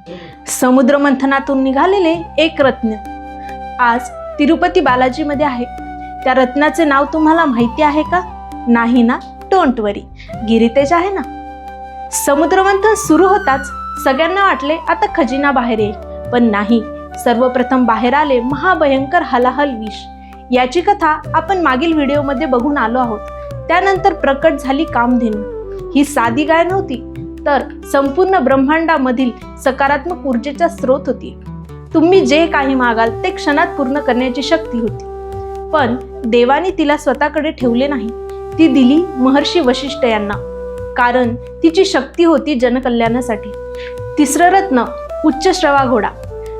समुद्र मंथनातून निघालेले एक रत्न आज तिरुपती बालाजी मध्ये आहे। त्या रत्नाचे नाव तुम्हाला माहिती आहे का? नाही ना? डोंट वरी, गिरितेज आहे ना। समुद्र मंथन सुरू होताच सगळ्यांना वाटले आता खजिना बाहेर येईल, पण नाही। सर्वप्रथम बाहेर आले महाभयंकर हलाहल विष। याची कथा आपण मागील व्हिडिओमध्ये बघून आलो आहोत। त्यानंतर प्रकट झाली कामधेनू। ही साधी गाय नव्हती, तर संपूर्ण ब्रह्मांडामधील सकारात्मक ऊर्जेचा स्रोत होती। तुम्ही जे काही मागाल ते क्षणात पूर्ण करण्याची शक्ती होती। पण देवाने तिला स्वतःकडे ठेवले नाही, ती दिली महर्षी वशिष्ठ यांना, कारण तिची शक्ती होती जनकल्याणासाठी। तिसरं रत्न उच्च श्रवा घोडा,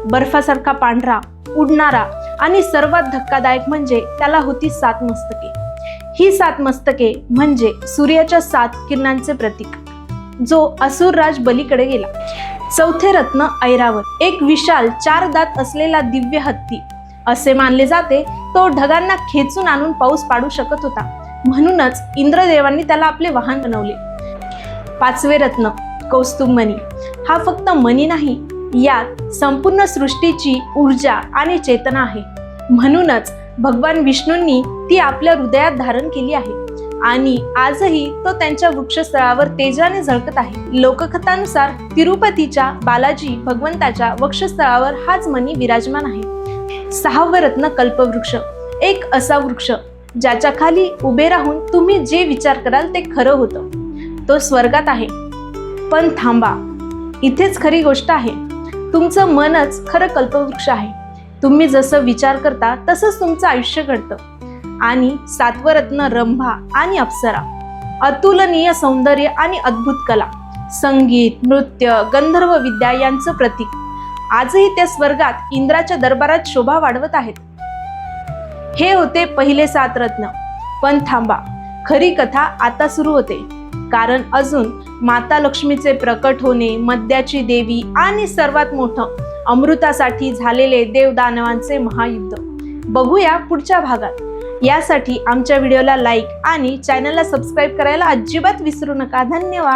बर्फासारखा पांढरा, उडणारा आणि सर्वात धक्कादायक म्हणजे त्याला होती 7 मस्तके। ही 7 मस्तके म्हणजे सूर्याच्या 7 किरणांचे प्रतीक, जो असुरराज बलीकडे गेला। चौथे रत्न ऐरावत, एक विशाल 4 दात असलेला दिव्य हत्ती। असे मानले जाते तो ढगांना खेचून आणून पाऊस पाडू शकत होता, म्हणूनच इंद्रदेवांनी त्याला आपले वाहन बनवले। 5वे रत्न कौस्तुभ मणी, हा फक्त मणी नाही, यात संपूर्ण सृष्टीची ऊर्जा आणि चेतना आहे। म्हणूनच भगवान विष्णूंनी ती आपल्या हृदयात धारण केली आहे आणि आजही तो त्यांच्या वक्षस्थळावर तेजाने झळकत आहे। लोककथानुसार तिरुपतीच्या बालाजी भगवंताच्या वक्षस्थळावर हाच मणी विराजमान आहे। 6वं रत्न कल्पवृक्ष, एक असा वृक्ष ज्याच्या खाली उभे राहून तुम्ही जे विचार कराल ते खरं होतं। तो स्वर्गात आहे। पण थांबा, इथेच खरी गोष्ट आहे। तुमचं मनच खरं कल्पवृक्ष आहे। तुम्ही जसं विचार करता तसंच तुमचं आयुष्य घडतं। आणि 7वं रत्न रंभा आणि अप्सरा, अतुलनीय सौंदर्य आणि अद्भुत कला, संगीत, नृत्य, गंधर्व विद्या यांचं प्रतीक। आजही त्या स्वर्गात इंद्राच्या दरबारात शोभा वाढवत आहेत। हे होते पहिले 7 रत्न। पण थांबा, खरी कथा आता सुरू होते, कारण अजून माता लक्ष्मीचे प्रकट होणे, मद्याची देवी आणि सर्वात मोठं अमृतासाठी झालेले देवदानवांचे महायुद्ध बघूया पुढच्या भागात। यासाठी आमच्या व्हिडिओला लाईक आणि चॅनलला सबस्क्राईब करायला अजिबात विसरू नका। धन्यवाद।